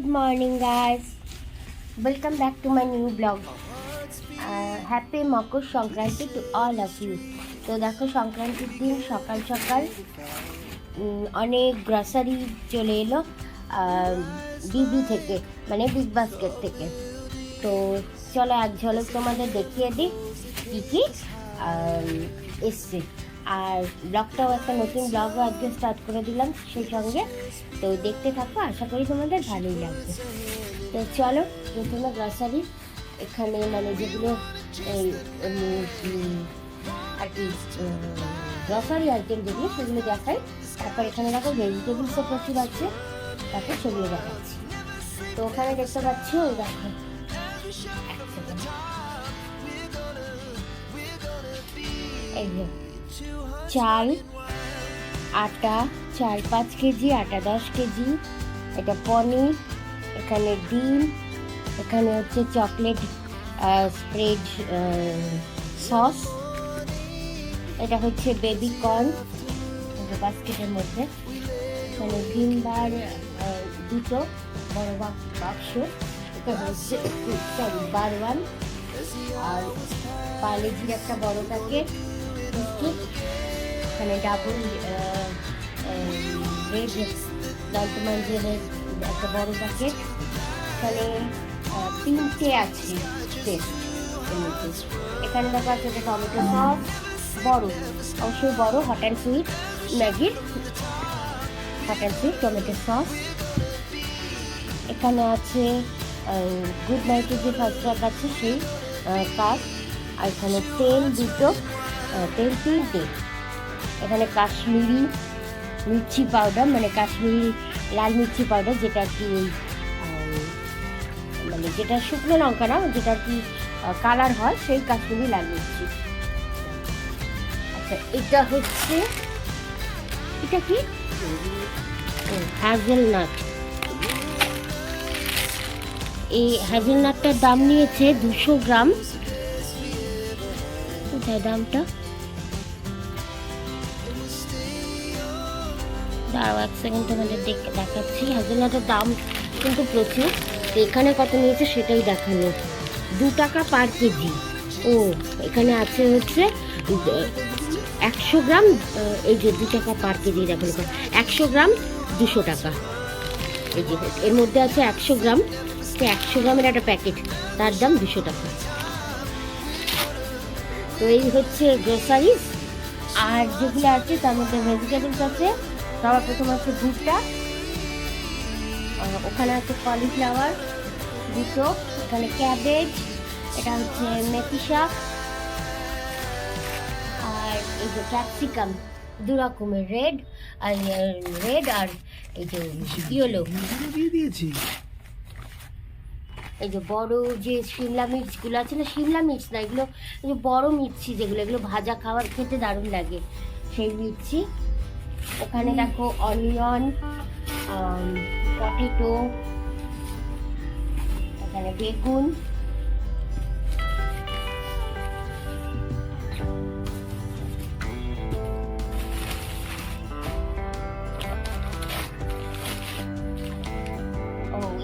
Good morning, guys. Welcome back to my new vlog. Happy Makar Sankranti to all of you. তো দেখো সংক্রান্তির দিন সকাল সকাল অনেক গ্রসারি চলে এলো বিবি থেকে, মানে বিগ বাস্কেট থেকে। তো চলো এক ঝলক তোমাদের দেখিয়ে দিই কী কী এসছে। আর ব্লগটাও একটা নতুন ব্লগও আজকে স্টার্ট করে দিলাম সেই সঙ্গে। তো দেখতে থাকো, আশা করি তোমাদের ভালোই লাগবে। তো চলো প্রথমে গ্রসারি, এখানে মানে যেগুলো আর কি গ্রসারি আইটেম যেগুলো সেগুলো দেখাই। তারপর এখানে দেখো ভেজিটেবলসও প্রচুর আছে, তারপর সেগুলো দেখাচ্ছি। তো ওখানে দেখতে পাচ্ছি ওই দেখো এই যে চাল, আটা 4-5 কেজি, আটা 10 কেজি, এটা পনির, এখানে ডিম, এখানে হচ্ছে চকলেট স্প্রেড সস, এটা হচ্ছে বেবি কর্ন বাস্কেটের মধ্যে, এখানে ভিম বার দুটো বড় বাক্স, এটা হচ্ছে সরি বারওয়ান, আর পার্লেজির একটা বড় প্যাকেট বিস্কিট, এখানে ডাবল রেড ডালটমাঞ্জেলের একটা বড় প্যাকেট, এখানে 3টে আছে পেস্ট এর মধ্যে। এখানে দেখা আছে যে টমেটো সস বড়, অবশ্যই বড়, হট অ্যান্ড সুইট ম্যাগির hot and sweet tomato sauce. এখানে আছে গুড নাইটের যে ফার্স্ট ট্রাক আছে সেই কাপ, আর এখানে তেল দুটো, তেল 3টে, এখানে কাশ্মীরি মির্চি পাউডার, মানে কাশ্মীরি লাল মির্চি পাউডার, যেটা আর কি মানে যেটা শুকনো লঙ্কা না, যেটা আর কি কালার হয় সেই কাশ্মীরি লাল মির্চি। আচ্ছা এটা হচ্ছে, এটা কি হ্যাজেলনাট। এই হ্যাজেলনাটটার দাম নিয়েছে 200 গ্রাম। কোথায় দামটা, দাঁড়াও এক সেকেন্ড তোমাদের দেখাচ্ছি। হ্যাজেলনাটের দাম কিন্তু প্রচুর, তো এখানে কত নিয়েছে সেটাই দেখানো। 2 টাকা পার কেজি। ও এখানে আছে হচ্ছে 100 গ্রাম, এই যে 2 টাকা পার কেজি, দেখো 100 গ্রাম 200 টাকা। এই যে এর মধ্যে আছে 100 গ্রাম, তো 100 গ্রামের একটা প্যাকেট, তার দাম 200 টাকা। তো এই হচ্ছে গ্রোসারিজ। আর যেগুলো আছে তার মধ্যে ভেজিটেবলস আছে। সবার প্রথম আছে ভুট্টা, ওখানে আছে কলিফ্লাওয়ার দুটো, এখানে ক্যাবেজ, এটা হচ্ছে মেথি শাক, আর এই যে ক্যাপসিকাম 2 রকমের, রেড আর এই যে ইয়েলো। এই যে বড় যে শিমলা মির্চগুলো আছে না, শিমলা মির্চ না এগুলো, এই যে বড় মির্চি যেগুলো, এগুলো ভাজা খাবার খেতে দারুণ লাগে সেই মির্চি। ওখানে দেখো অনিয়ন, পটেটো, এখানে বেগুন,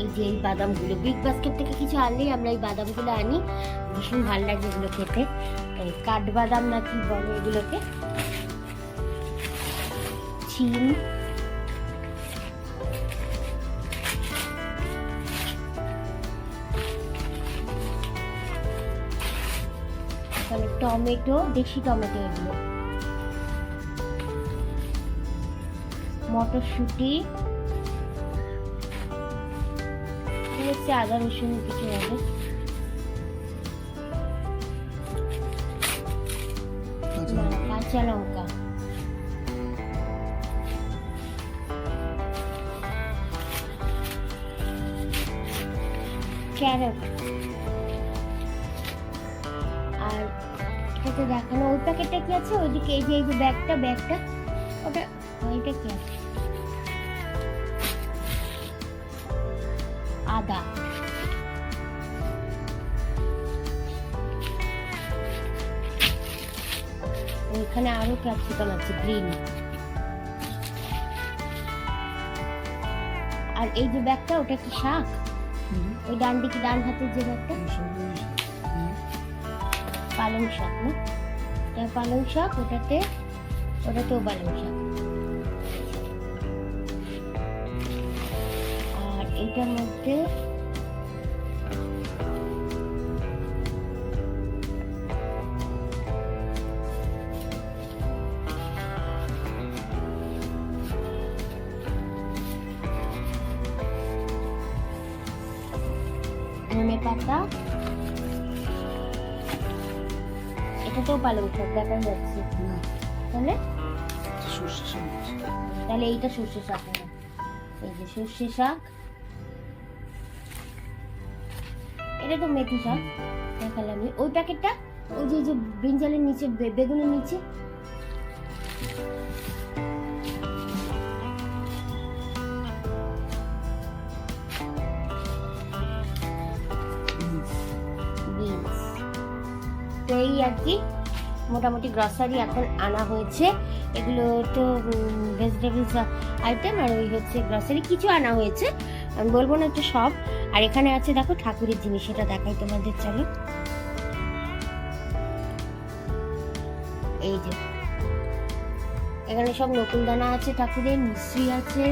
এই যে এই বাদামগুলো বিগ বাস্কেট থেকে কিছু আনলেই আমরা এই বাদামগুলো আনি, ভীষণ ভালো লাগে এগুলো খেতে। কাঠবাদাম না কি বলে এগুলোকে, চিন, এখানে টমেটো, দেশি টমেটো, এগুলো মটরশুঁটি, হচ্ছে আদা রসুন কিছু হবে, কাঁচা লঙ্কা, ক্যারট। আর এটাতে দেখানো ওই প্যাকেটটা কি আছে ওইদিকে, এই যে ব্যাগটা ওটা, ওইটা কি আছে, আদা, ওইখানে আরো ক্যাপসিকাম আছে গ্রিন, আর এই যে ব্যাগটা, ওটা কি শাক? ওই ডান দিকে ডান হাতের যে ব্যাগটা, পালং শাক না? এটা পালং শাক, ওটাতেও পালং শাক। আর এইটার মধ্যে ধনে পাতা, এটাতেও পালং শাক দেখাই যাচ্ছে। তাহলে এইটা সর্ষে শাক, এই যে সর্ষে শাক, এটা তো মেথি শাক দেখালাম। ওই প্যাকেটটা, ওই যে ব্রিঞ্জালের নিচে, বেগুনের নিচে, তো এই আর কি মোটামুটি গ্রসারি এখন আনা হয়েছে। এগুলো তো ভেজিটেবলস আইটেম, আর ওই হচ্ছে গ্রসারি কিছু আনা হয়েছে, আমি বলবো না একটু সব। আর এখানে আছে দেখো ঠাকুরের জিনিস, সেটা দেখাই তোমাদের, চলো। এই যে এখানে সব নকুলদানা আছে ঠাকুরের, মিশ্রি আছে,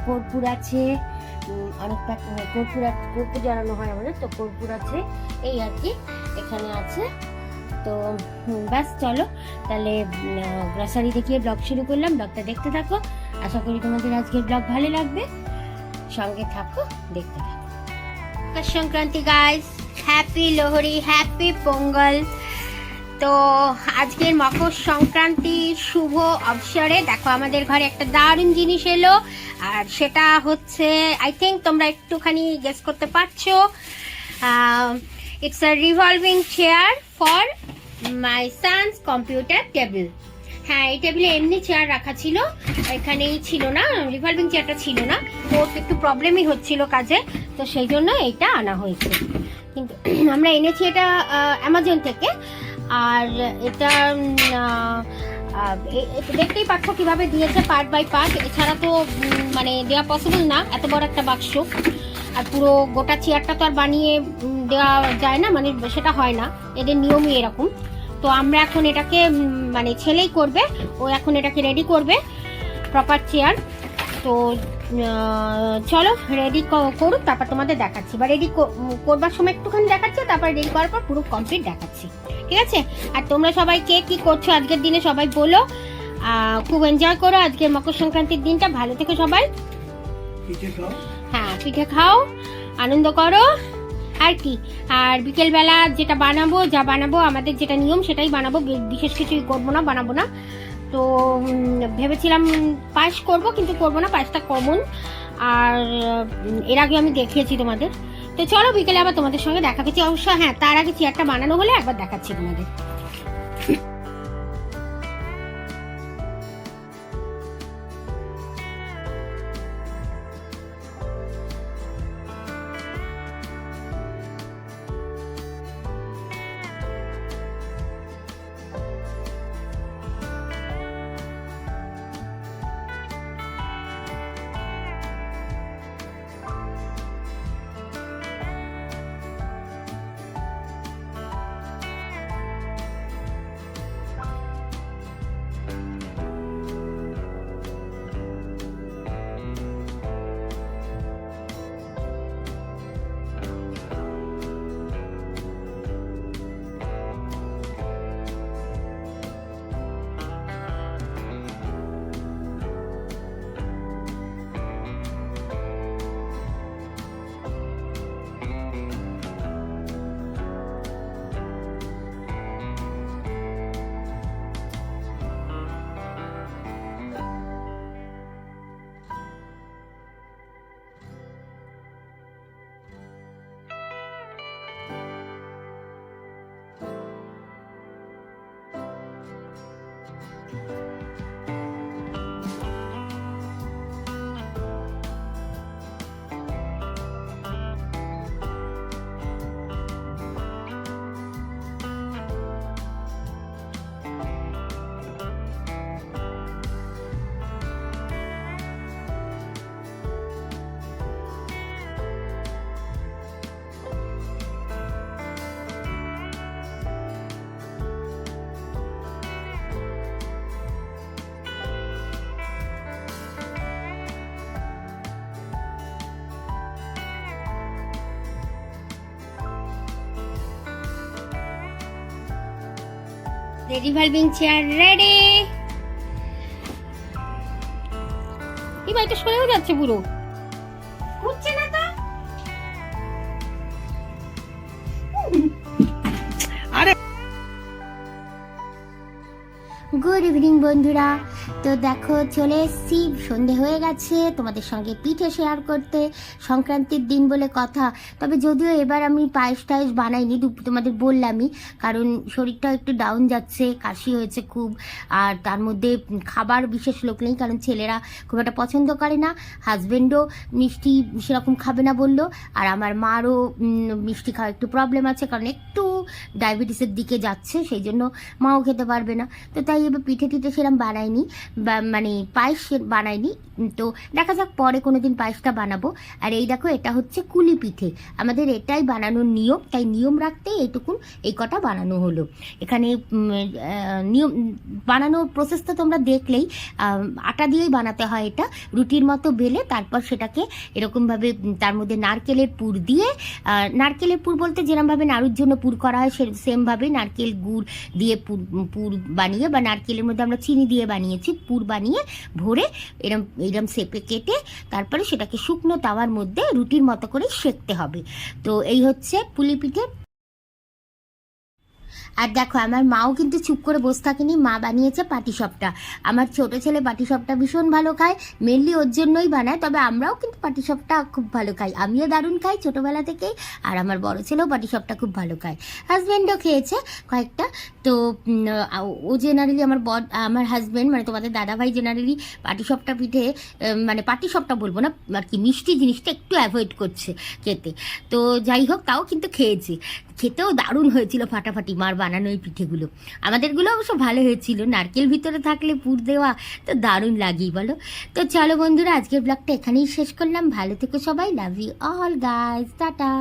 কর্পূর আছে, অনেক কর্পূর জ্বালানো হয় আমাদের, তো কর্পূর আছে, এই আর কি এখানে আছে। তো ব্যাস চলো তাহলে গ্রসারি দেখিয়ে ব্লগ শুরু করলাম। ব্লগটা দেখতে থাকো, আশা করি তোমাদের আজকের ব্লগ ভালো লাগবে, সঙ্গে থাকো, দেখতে থাকো। Makar Sankranti guys, happy Lohri, happy Pongal. তো আজকের মকর সংক্রান্তির শুভ অবসরে দেখো আমাদের ঘরে একটা দারুণ জিনিস এলো, আর সেটা হচ্ছে, আই থিঙ্ক তোমরা একটুখানি গেস করতে পারছো, it's a revolving chair for my son's computer table. হ্যাঁ, এই টেবিলে এমনি চেয়ার রাখা ছিল, এখানেই ছিল না, রিভলভিং চেয়ারটা ছিল না, তো একটু প্রবলেমই হচ্ছিল কাজে, তো সেই জন্য এইটা আনা হয়েছে। কিন্তু আমরা এনেছি এটা অ্যামাজন থেকে, আর এটা দেখতেই পাচ্ছ কিভাবে দিয়েছে পার্ট বাই পার্ট, এছাড়া তো মানে দেওয়া পসিবল না এত বড় একটা বাক্স, আর পুরো গোটা চেয়ারটা তো আর বানিয়ে দেওয়া যায় না, মানে সেটা হয় না, এদের নিয়মই এরকম। তো আমরা এখন এটাকে মানে ছেলেই করবে, ও এখন এটাকে রেডি করবে প্রপার চেয়ার। তো চলো রেডি করুক, তারপর তোমাদের দেখাচ্ছি, বা রেডি করবার সময় একটুখানি দেখাচ্ছি, তারপর রেডি করার পর পুরো কমপ্লিট দেখাচ্ছি, ঠিক আছে? আর তোমরা সবাই কে কি করছো আজকের দিনে সবাই বলো, খুব এনজয় করো আজকের মকর সংক্রান্তির দিনটা, ভালো থেকো সবাই। হ্যাঁ, পিঠে খাও, আনন্দ করো, আর কি। আর বিকেলবেলা যেটা বানাবো, যা বানাবো আমাদের যেটা নিয়ম সেটাই বানাবো, বিশেষ কিছুই করবো না, বানাবো না। তো ভেবেছিলাম পায়েস করব, কিন্তু করবো না, পায়েসটা কমন, আর এর আগে আমি দেখিয়েছি তোমাদের। তো চলো বিকেলে আবার তোমাদের সঙ্গে দেখা করছি, অবশ্য হ্যাঁ তার আগে চেয়ারটা বানানো হলে একবার দেখাচ্ছি তোমাদের। The revolving chair ready. এই বাইটা সরেও যাচ্ছে পুরো, উঠছে না তো। গুড ইভিনিং বন্ধুরা, তো দেখো চলে এসেছি, সন্ধে হয়ে গেছে, তোমাদের সঙ্গে পিঠে শেয়ার করতে। সংক্রান্তির দিন বলে কথা, তবে যদিও এবার আমি পায়েস টায়েস বানাইনি, তোমাদের বললামই, কারণ শরীরটা একটু ডাউন যাচ্ছে, কাশি হয়েছে খুব, আর তার মধ্যে খাবার বিশেষ লোক নেই, কারণ ছেলেরা খুব একটা পছন্দ করে না, হাজব্যান্ডও মিষ্টি সেরকম খাবে না বললো, আর আমার মারও মিষ্টি খাওয়া একটু প্রবলেম আছে, কারণ একটু ডায়াবেটিসের দিকে যাচ্ছে, সেই জন্য মাও খেতে পারবে না। তো তাই এবার পিঠে টিঠে সেরকম বানাইনি, মানে পায়েস বানাইনি, তো দেখা যাক পরে কোনো দিন পায়েসটা বানাবো। আর এই দেখো, এটা হচ্ছে কুলি পিঠে, আমাদের এটাই বানানোর নিয়ম, তাই নিয়ম রাখতে এইটুকুন এই কটা বানানো হলো। এখানে নিয়ম বানানোর প্রসেসটা তোমরা দেখলেই, আটা দিয়েই বানাতে হয় এটা, রুটির মতো বেলে তারপর সেটাকে এরকমভাবে তার মধ্যে নারকেলের পুর দিয়ে, নারকেলের পুর বলতে যেরকমভাবে নাড়ুর জন্য পুর করা হয় সেমভাবে নারকেল গুড় দিয়ে পুর বানিয়ে, বা নারকেলের মধ্যে আমরা চিনি দিয়ে বানিয়েছি, পুর বানিয়ে ভরে এরম শেপে কেটে তারপরে সেটাকে শুকনো তাওয়ার মধ্যে রুটির মতো করে সেঁকতে হবে। তো এই হচ্ছে পুলি পিঠে। আর দেখো, আমার মাও কিন্তু চুপ করে বসে থাকেনি, মা বানিয়েছে পাটিসাপটা। আমার ছোট ছেলে পাটিসাপটা ভীষণ ভালো খায়, মেনলি ওর জন্যই বানায়, তবে আমরাও কিন্তু পাটিসাপটা খুব ভালো খাই, আমিও দারুণ খাই ছোটোবেলা থেকেই, আর আমার বড় ছেলেও পাটিসাপটা খুব ভালো খায়, হাজব্যান্ডও খেয়েছে কয়েকটা। তো ও জেনারেলি আমার হাজব্যান্ড মানে তোমাদের দাদাভাই জেনারেলি পাটিসাপটা পিঠে, মানে পাটিসাপটা বলবো না আর কি, মিষ্টি জিনিসটা একটু অ্যাভয়েড করছে খেতে। তো যাই হোক, তাও কিন্তু খেয়েছি, খেতেও দারুণ হয়েছিল ফাটাফাটি মার বানানো এই পিঠেগুলো। আমাদেরগুলো অবশ্য ভালো হয়েছিল, নারকেল ভিতরে থাকলে পুর দেওয়া তো দারুণ লাগেই বলো। তো চলো বন্ধুরা, আজকের ব্লগটা এখানেই শেষ করলাম, ভালো থেকো সবাই, love you all guys, tata.